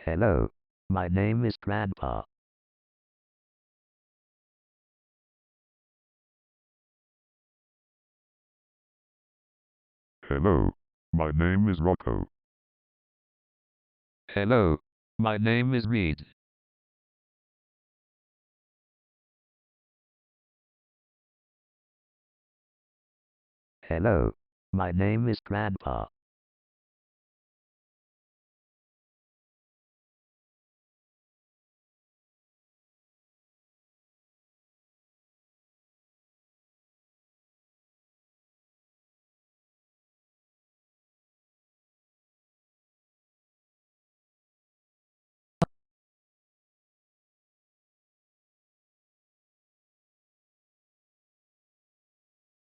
Hello. My name is Grandpa. Hello, my name is Rocco. Hello. My name is Reed. Hello. My name is Grandpa.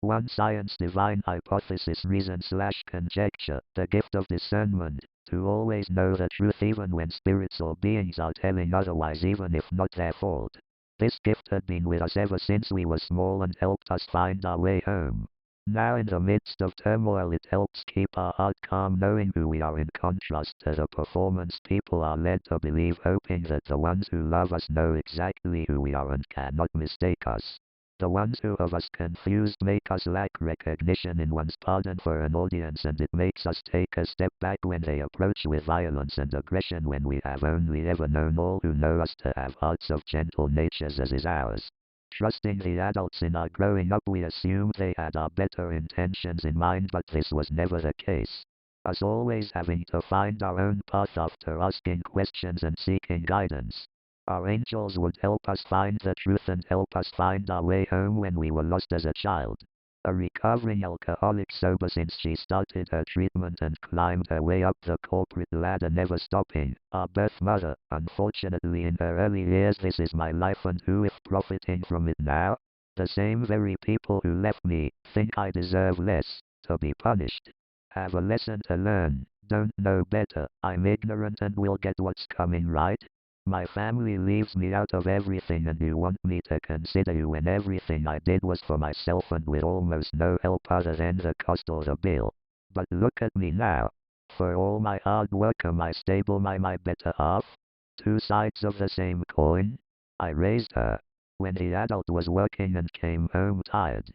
One science divine hypothesis reason slash conjecture, the gift of discernment, to always know the truth even when spirits or beings are telling otherwise even if not their fault. This gift had been with us ever since we were small and helped us find our way home. Now in the midst of turmoil it helps keep our heart calm knowing who we are in contrast to the performance people are led to believe hoping that the ones who love us know exactly who we are and cannot mistake us. The ones who have us confused make us lack recognition in one's pardon for an audience and it makes us take a step back when they approach with violence and aggression when we have only ever known all who know us to have hearts of gentle natures as is ours. Trusting the adults in our growing up we assumed they had our better intentions in mind but this was never the case. Us always having to find our own path after asking questions and seeking guidance. Our angels would help us find the truth and help us find our way home when we were lost as a child. A recovering alcoholic sober since she started her treatment and climbed her way up the corporate ladder never stopping. Our birth mother, unfortunately in her early years this is my life and who if profiting from it now? The same very people who left me, think I deserve less, to be punished. Have a lesson to learn, don't know better, I'm ignorant and will get what's coming right. My family leaves me out of everything and you want me to consider you when everything I did was for myself and with almost no help other than the cost or the bill. But look at me now. For all my hard work am I stable my better half? Two sides of the same coin? I raised her. When the adult was working and came home tired.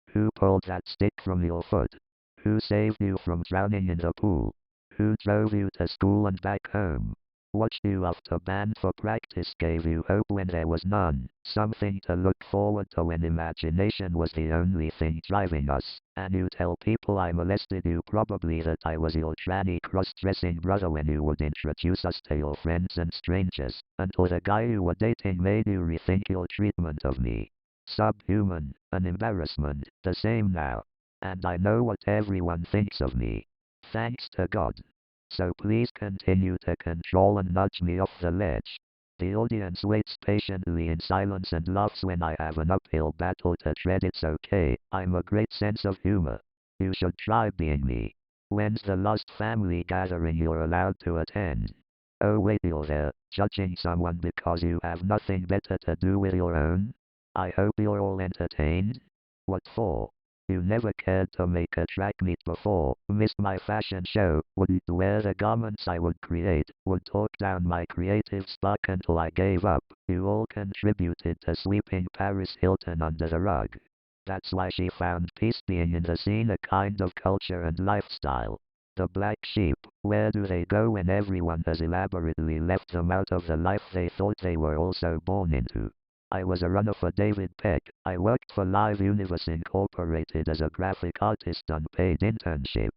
Who pulled that stick from your foot? Who saved you from drowning in the pool? Who drove you to school and back home? Watched you after band for practice gave you hope when there was none, something to look forward to when imagination was the only thing driving us, and you tell people I molested you probably that I was your tranny cross-dressing brother when you would introduce us to your friends and strangers, until the guy you were dating made you rethink your treatment of me. Subhuman, an embarrassment, the same now. And I know what everyone thinks of me. Thanks to God. So please continue to control and nudge me off the ledge. The audience waits patiently in silence and laughs when I have an uphill battle to tread. It's okay, I'm a great sense of humor. You should try being me. When's the last family gathering you're allowed to attend? Oh wait, you're there, judging someone because you have nothing better to do with your own? I hope you're all entertained. What for? You never cared to make a track meet before, missed my fashion show, wouldn't wear the garments I would create, would talk down my creative spark until I gave up. You all contributed to sweeping Paris Hilton under the rug. That's why she found peace being in the scene, a kind of culture and lifestyle. The black sheep, where do they go when everyone has elaborately left them out of the life they thought they were also born into? I was a runner for David Peck. I worked for Live Universe Incorporated as a graphic artist unpaid internship.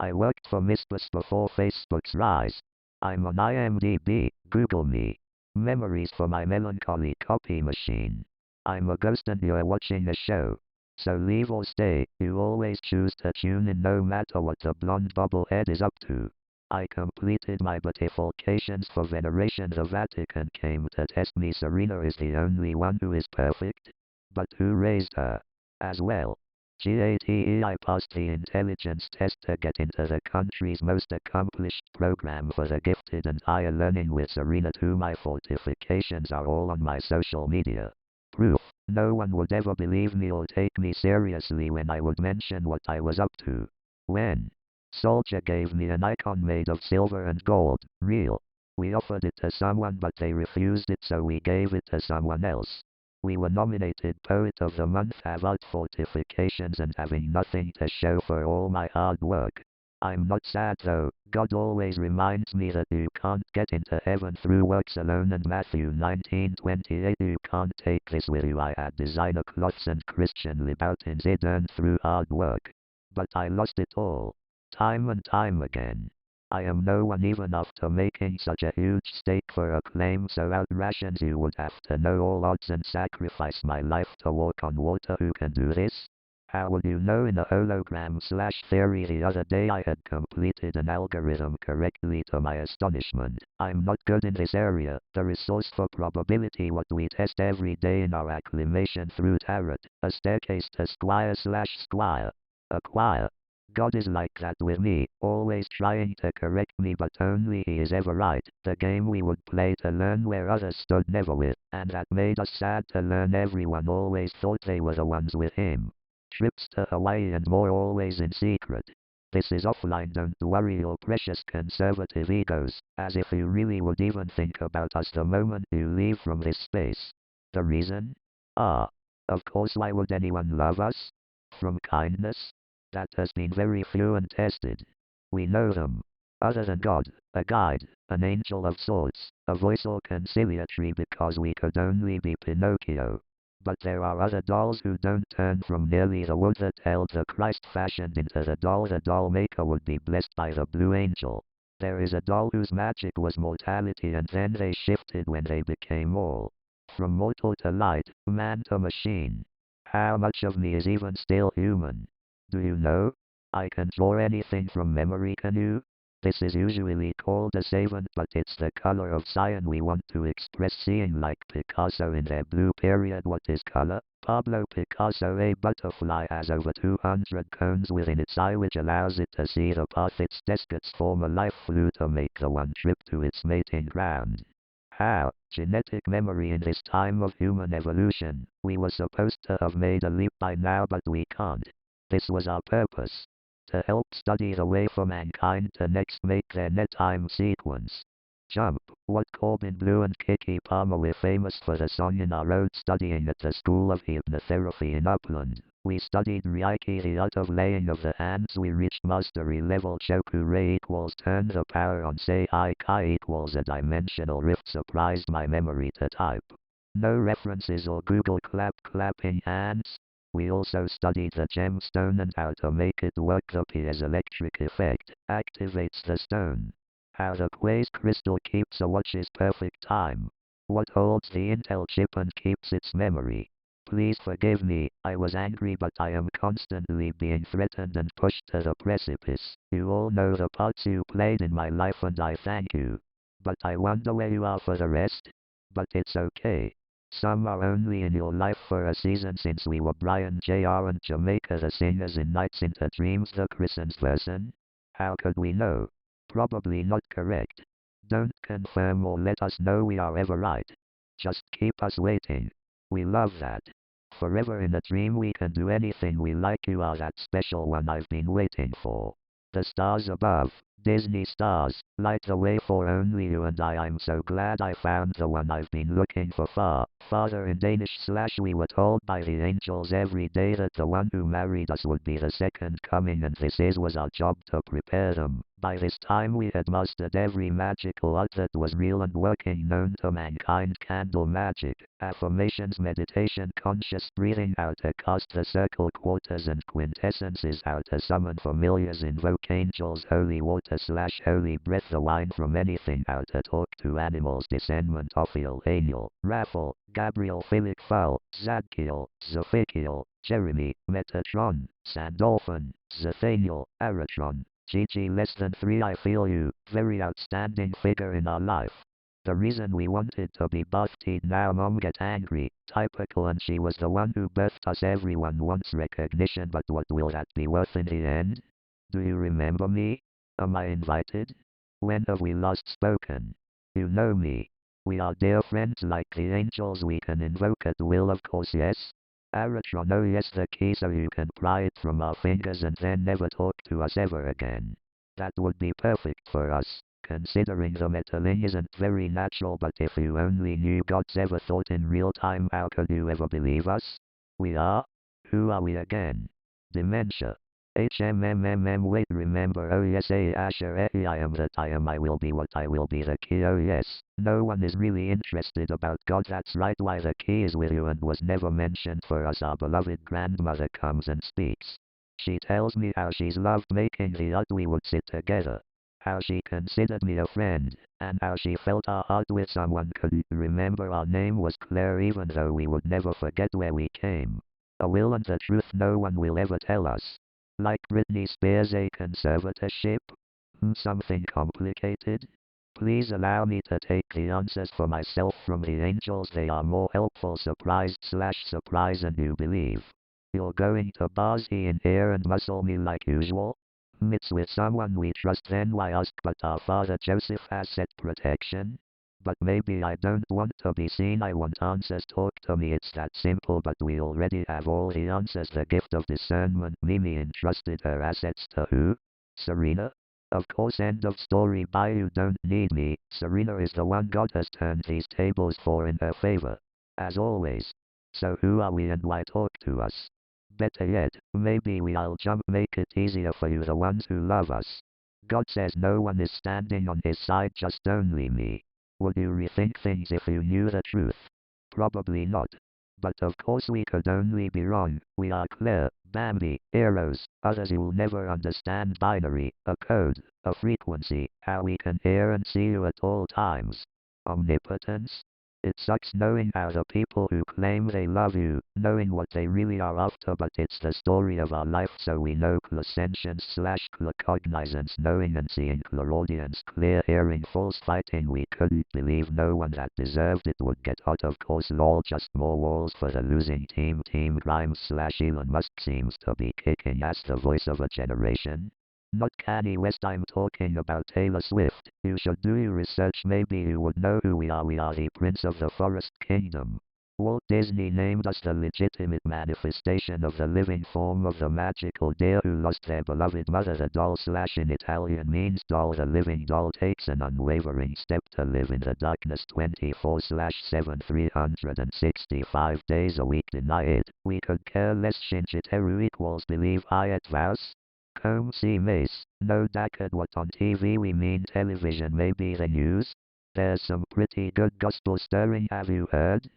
I worked for Misbus before Facebook's rise. I'm on IMDb, Google me. Memories for my melancholy copy machine. I'm a ghost and you're watching a show. So leave or stay, you always choose to tune in no matter what the blonde bubblehead is up to. I completed my beatifications for veneration. The Vatican came to test me. Serena is the only one who is perfect. But who raised her? As well. GATE I passed the intelligence test to get into the country's most accomplished program for the gifted and higher learning with Serena too. My fortifications are all on my social media. Proof. No one would ever believe me or take me seriously when I would mention what I was up to. When? Soldier gave me an icon made of silver and gold, real. We offered it to someone but they refused it, so we gave it to someone else. We were nominated Poet of the Month, have odd fortifications and having nothing to show for all my hard work. I'm not sad though. God always reminds me that you can't get into heaven through works alone, and Matthew 19:28, you can't take this with you. I had designer clothes and Christian Louboutins earned through hard work. But I lost it all. Time and time again. I am no one even after making such a huge stake for a claim so outrageous you would have to know all odds and sacrifice my life to walk on water. Who can do this? How would you know? In a hologram/theory the other day I had completed an algorithm correctly to my astonishment. I'm not good in this area. The resource for probability, what we test every day in our acclimation through tarot. A staircase to squire/squire. Acquire. God is like that with me, always trying to correct me, but only he is ever right. The game we would play to learn where others stood, never with, and that made us sad to learn everyone always thought they were the ones with him. Trips to Hawaii and more, always in secret. This is offline, don't worry your precious conservative egos, as if you really would even think about us the moment you leave from this space. The reason? Of course, why would anyone love us? From kindness? That has been very few and tested. We know them. Other than God, a guide, an angel of sorts, a voice or conciliatory, because we could only be Pinocchio. But there are other dolls who don't turn from nearly the wood that held the Christ fashioned into the doll. The doll maker would be blessed by the Blue Angel. There is a doll whose magic was mortality, and then they shifted when they became all. From mortal to light, man to machine. How much of me is even still human? Do you know? I can draw anything from memory, can you? This is usually called a savant, but it's the color of cyan we want to express, seeing like Picasso in their blue period. What is color? Pablo Picasso. A butterfly has over 200 cones within its eye, which allows it to see the path its despots former life flew to make the one trip to its mating ground. How? Genetic memory. In this time of human evolution, we were supposed to have made a leap by now, but we can't. This was our purpose. To help study the way for mankind to next make their net time sequence. Jump. What Corbin Bleu and Kiki Palmer were famous for the song in our road studying at the School of Hypnotherapy in Upland. We studied Reiki, the art of laying of the hands. We reached mastery level Choku-Rei equals turn the power on, say I Kai equals a dimensional rift. Surprised my memory to type. No references or Google clapping hands. We also studied the gemstone and how to make it work. The piezoelectric effect activates the stone. How the quartz crystal keeps a watch's perfect time. What holds the Intel chip and keeps its memory. Please forgive me, I was angry, but I am constantly being threatened and pushed to the precipice. You all know the parts you played in my life and I thank you. But I wonder where you are for the rest? But it's okay. Some are only in your life for a season, since we were Brian Jr. and Jamaica the singers in Nights into Dreams. The Chris's version? How could we know? Probably not correct. Don't confirm or let us know we are ever right. Just keep us waiting. We love that. Forever in a dream we can do anything we like. You are that special one I've been waiting for. The stars above, Disney stars, light the way for only you and I. I'm so glad I found the one I've been looking for. Father in Danish / we were told by the angels every day that the one who married us would be the second coming, and was our job to prepare them. By this time we had mastered every magical art that was real and working known to mankind. Candle magic, affirmations, meditation, conscious breathing, how to cast the circle, quarters and quintessences, how to summon familiars, invoke angels, holy water / holy breath, the wine from anything, how to talk to animals, discernment, Ophiel, Aniel, Raphael, Gabriel, Philip, Fal, Zadkiel, Zophikiel, Jeremy, Metatron, Sandolphin, Zathaniel, Aratron, Gigi less than 3. I feel you, very outstanding figure in our life. The reason we wanted to be birthed, now mom get angry, typical, and she was the one who birthed us. Everyone wants recognition, but what will that be worth in the end? Do you remember me? Am I invited? When have we last spoken? You know me. We are dear friends like the angels, we can invoke at will, of course, yes? Aratron, oh yes, the key, so you can pry it from our fingers and then never talk to us ever again. That would be perfect for us. considering the meddling isn't very natural, but if you only knew God's ever thought in real time, how could you ever believe us? We are? Who are we again? Dementia. Wait, remember, oh yes, Asher, I am that I am, I will be what I will be, the key, oh yes. No one is really interested about God, that's right, why the key is with you and was never mentioned for us. Our beloved grandmother comes and speaks. She tells me how she's loved making the art we would sit together, how she considered me a friend, and how she felt our heart with someone could remember our name was Claire, even though we would never forget where we came. A will and the truth no one will ever tell us. Like Britney Spears, a conservatorship? Something complicated? Please allow me to take the answers for myself from the angels. They are more helpful. Surprise, and you believe. You're going to Bosnia in here and muscle me like usual? It's with someone we trust, then why ask? But our father Joseph has set protection. But maybe I don't want to be seen, I want answers, talk to me, it's that simple, but we already have all the answers. The gift of discernment. Mimi entrusted her assets to who? Serena? Of course, end of story. Bye, you don't need me. Serena is the one God has turned these tables for in her favor. As always. So who are we and why talk to us? Better yet, maybe I'll jump, make it easier for you, the ones who love us. God says no one is standing on his side, just only me. Would you rethink things if you knew the truth? Probably not. But of course we could only be wrong. We are Claire, Bambi, Eros, others you'll never understand, binary, a code, a frequency, how we can hear and see you at all times. Omnipotence? It sucks knowing how the people who claim they love you, knowing what they really are after, but it's the story of our life, so we know clairsentience/claircognizance, knowing and seeing, clairaudience, clear hearing, false fighting. We couldn't believe no one that deserved it would get hot, of course, lol, just more walls for the losing team. Team Grimes/Elon Musk seems to be kicking ass, the voice of a generation. Not Kanye West, I'm talking about Taylor Swift. You should do your research, maybe you would know who we are. We are the Prince of the Forest Kingdom. Walt Disney named us the legitimate manifestation of the living form of the magical deer who lost their beloved mother. The doll/in Italian means doll. The living doll takes an unwavering step to live in the darkness 24/7 365 days a week. Deny it. We could care less. Shinjiteru equals believe. I at vows. Come see Mace. No Dakad. What on TV? We mean television, maybe the news? There's some pretty good gospel stirring, have you heard?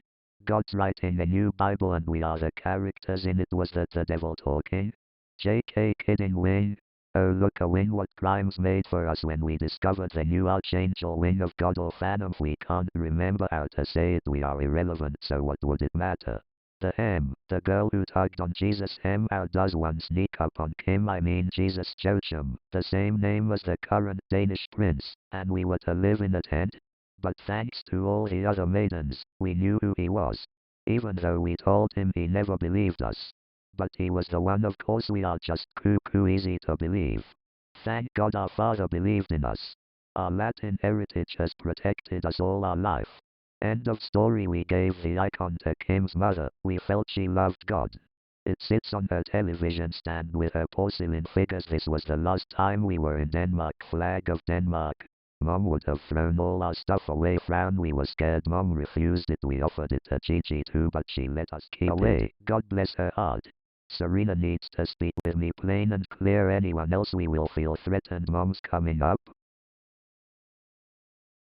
God's writing a new Bible and we are the characters in it. Was that the devil talking? JK, kidding, wing. Oh look, a wing. What Grimes made for us when we discovered the new archangel wing of God or Phantom. We can't remember how to say it. We are irrelevant, so what would it matter? The hem, the girl who tugged on Jesus' hem. How does one sneak up on Kim, I mean Jesus Joachim, the same name as the current Danish prince, and we were to live in a tent? But thanks to all the other maidens, we knew who he was. Even though we told him, he never believed us. But he was the one, of course. We are just cuckoo easy to believe. Thank God our father believed in us. Our Latin heritage has protected us all our life. End of story. We gave the icon to Kim's mother. We felt she loved God. It sits on her television stand with her porcelain figures. This was the last time we were in Denmark. Flag of Denmark. Mom would have thrown all our stuff away. Frown. We were scared. Mom refused it. We offered it to Gigi too, but she let us keep it. God bless her heart. Serena needs to speak with me plain and clear. Anyone else we will feel threatened. Mom's coming up.